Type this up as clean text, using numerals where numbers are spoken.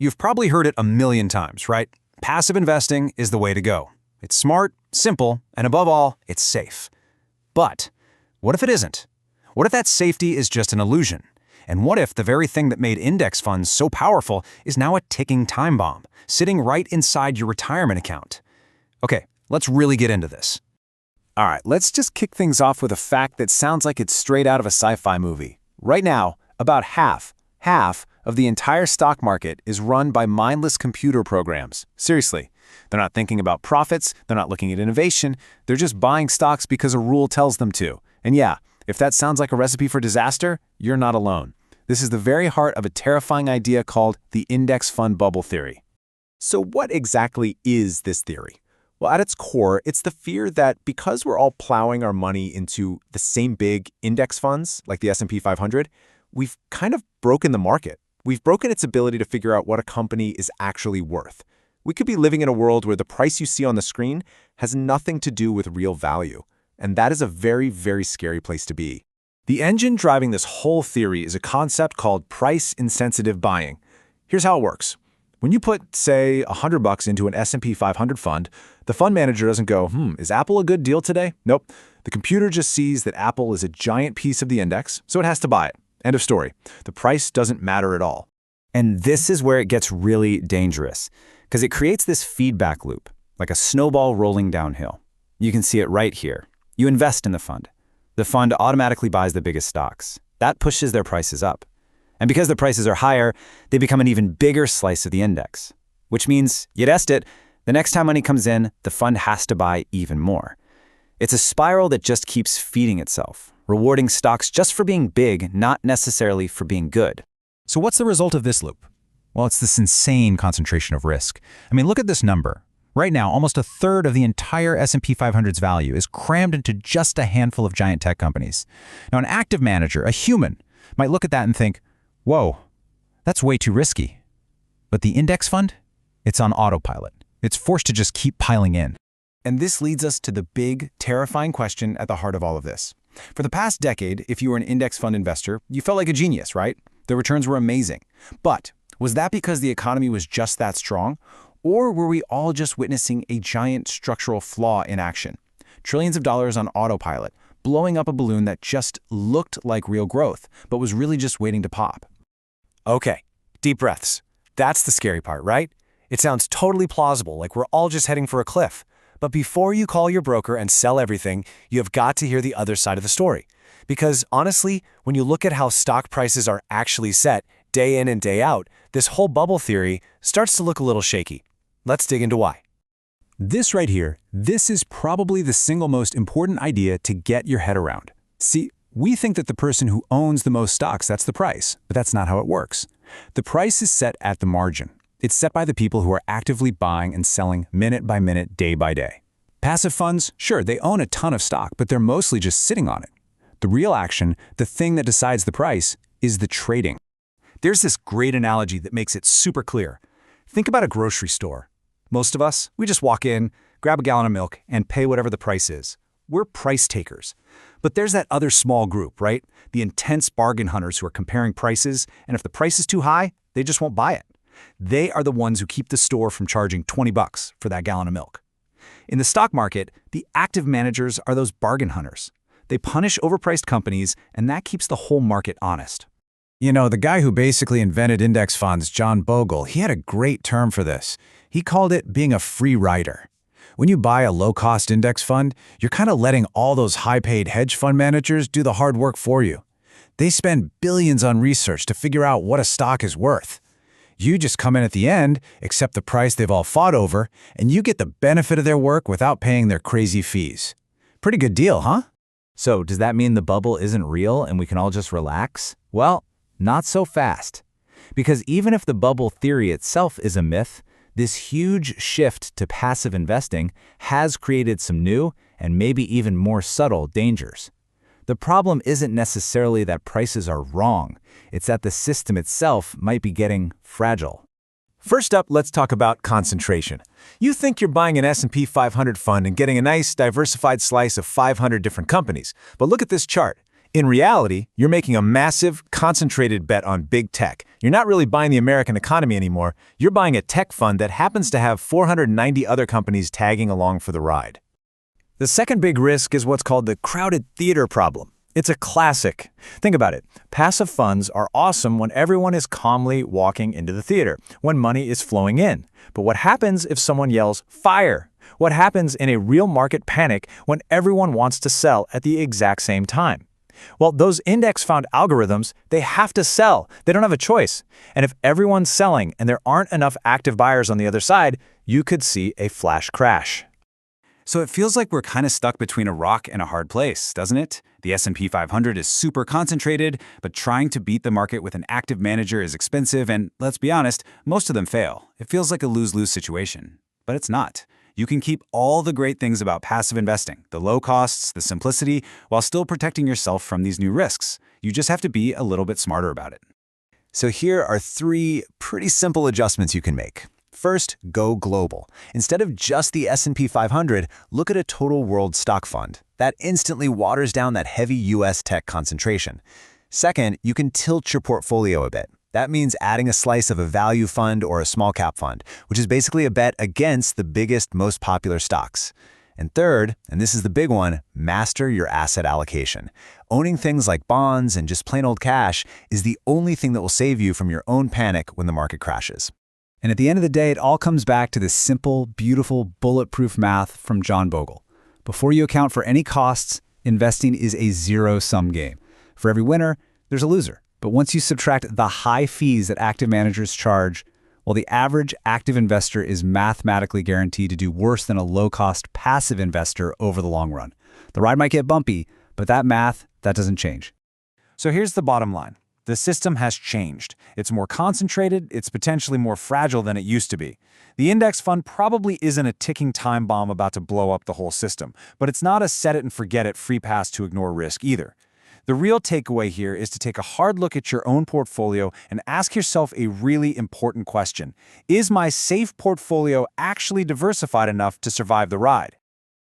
You've probably heard it a million times, right? Passive investing is the way to go. It's smart, simple, and above all, it's safe. But what if it isn't? What if that safety is just an illusion? And what if the very thing that made index funds so powerful is now a ticking time bomb, sitting right inside your retirement account? Okay, let's really get into this. All right, let's just kick things off with a fact that sounds like it's straight out of a sci-fi movie. Right now, about half of the entire stock market is run by mindless computer programs. Seriously, they're not thinking about profits, they're not looking at innovation, they're just buying stocks because a rule tells them to. And yeah, if that sounds like a recipe for disaster, you're not alone. This is the very heart of a terrifying idea called the index fund bubble theory. So what exactly is this theory? Well, at its core, it's the fear that because we're all plowing our money into the same big index funds, like the S&P 500, we've kind of broken the market. We've broken its ability to figure out what a company is actually worth. We could be living in a world where the price you see on the screen has nothing to do with real value. And that is a very, very scary place to be. The engine driving this whole theory is a concept called price-insensitive buying. Here's how it works. When you put, say, $100 into an S&P 500 fund, the fund manager doesn't go, is Apple a good deal today? Nope. The computer just sees that Apple is a giant piece of the index, so it has to buy it. End of story. The price doesn't matter at all. And this is where it gets really dangerous, because it creates this feedback loop, like a snowball rolling downhill. You can see it right here. You invest in the fund. The fund automatically buys the biggest stocks. That pushes their prices up. And because the prices are higher, they become an even bigger slice of the index, which means, you guessed it, the next time money comes in, the fund has to buy even more. It's a spiral that just keeps feeding itself, rewarding stocks just for being big, not necessarily for being good. So what's the result of this loop? Well, it's this insane concentration of risk. I mean, look at this number. Right now, almost a third of the entire S&P 500's value is crammed into just a handful of giant tech companies. Now, an active manager, a human, might look at that and think, whoa, that's way too risky. But the index fund? It's on autopilot. It's forced to just keep piling in. And this leads us to the big, terrifying question at the heart of all of this. For the past decade, if you were an index fund investor, you felt like a genius, right? The returns were amazing. But was that because the economy was just that strong? Or were we all just witnessing a giant structural flaw in action? Trillions of dollars on autopilot, blowing up a balloon that just looked like real growth, but was really just waiting to pop. Okay, deep breaths. That's the scary part, right? It sounds totally plausible, like we're all just heading for a cliff. But before you call your broker and sell everything, you have got to hear the other side of the story. Because honestly, when you look at how stock prices are actually set day in and day out, this whole bubble theory starts to look a little shaky. Let's dig into why. This right here, this is probably the single most important idea to get your head around. See, we think that the person who owns the most stocks, that's the price, but that's not how it works. The price is set at the margin. It's set by the people who are actively buying and selling minute by minute, day by day. Passive funds, sure, they own a ton of stock, but they're mostly just sitting on it. The real action, the thing that decides the price, is the trading. There's this great analogy that makes it super clear. Think about a grocery store. Most of us, we just walk in, grab a gallon of milk, and pay whatever the price is. We're price takers. But there's that other small group, right? The intense bargain hunters who are comparing prices, and if the price is too high, they just won't buy it. They are the ones who keep the store from charging $20 for that gallon of milk. In the stock market, the active managers are those bargain hunters. They punish overpriced companies, and that keeps the whole market honest. You know, the guy who basically invented index funds, John Bogle, he had a great term for this. He called it being a free rider. When you buy a low-cost index fund, you're kind of letting all those high-paid hedge fund managers do the hard work for you. They spend billions on research to figure out what a stock is worth. You just come in at the end, accept the price they've all fought over, and you get the benefit of their work without paying their crazy fees. Pretty good deal, huh? So does that mean the bubble isn't real and we can all just relax? Well, not so fast. Because even if the bubble theory itself is a myth, this huge shift to passive investing has created some new and maybe even more subtle dangers. The problem isn't necessarily that prices are wrong, it's that the system itself might be getting fragile. First up, let's talk about concentration. You think you're buying an S&P 500 fund and getting a nice diversified slice of 500 different companies, but look at this chart. In reality, you're making a massive, concentrated bet on big tech. You're not really buying the American economy anymore. You're buying a tech fund that happens to have 490 other companies tagging along for the ride. The second big risk is what's called the crowded theater problem. It's a classic. Think about it. Passive funds are awesome when everyone is calmly walking into the theater, when money is flowing in. But what happens if someone yells, "Fire"? What happens in a real market panic when everyone wants to sell at the exact same time? Well, those index fund algorithms, they have to sell. They don't have a choice. And if everyone's selling and there aren't enough active buyers on the other side, you could see a flash crash. So it feels like we're kind of stuck between a rock and a hard place, doesn't it? The S&P 500 is super concentrated, but trying to beat the market with an active manager is expensive, and let's be honest, most of them fail. It feels like a lose-lose situation. But it's not. You can keep all the great things about passive investing, the low costs, the simplicity, while still protecting yourself from these new risks. You just have to be a little bit smarter about it. So here are 3 pretty simple adjustments you can make. First, go global. Instead of just the S&P 500, look at a total world stock fund. That instantly waters down that heavy US tech concentration. Second, you can tilt your portfolio a bit. That means adding a slice of a value fund or a small cap fund, which is basically a bet against the biggest, most popular stocks. And third, and this is the big one, master your asset allocation. Owning things like bonds and just plain old cash is the only thing that will save you from your own panic when the market crashes. And at the end of the day, it all comes back to this simple, beautiful, bulletproof math from John Bogle. Before you account for any costs, investing is a zero-sum game. For every winner, there's a loser. But once you subtract the high fees that active managers charge, well, the average active investor is mathematically guaranteed to do worse than a low-cost passive investor over the long run. The ride might get bumpy, but that math, that doesn't change. So here's the bottom line. The system has changed. It's more concentrated, it's potentially more fragile than it used to be. The index fund probably isn't a ticking time bomb about to blow up the whole system, but it's not a set-it-and-forget-it free pass to ignore risk either. The real takeaway here is to take a hard look at your own portfolio and ask yourself a really important question. Is my safe portfolio actually diversified enough to survive the ride?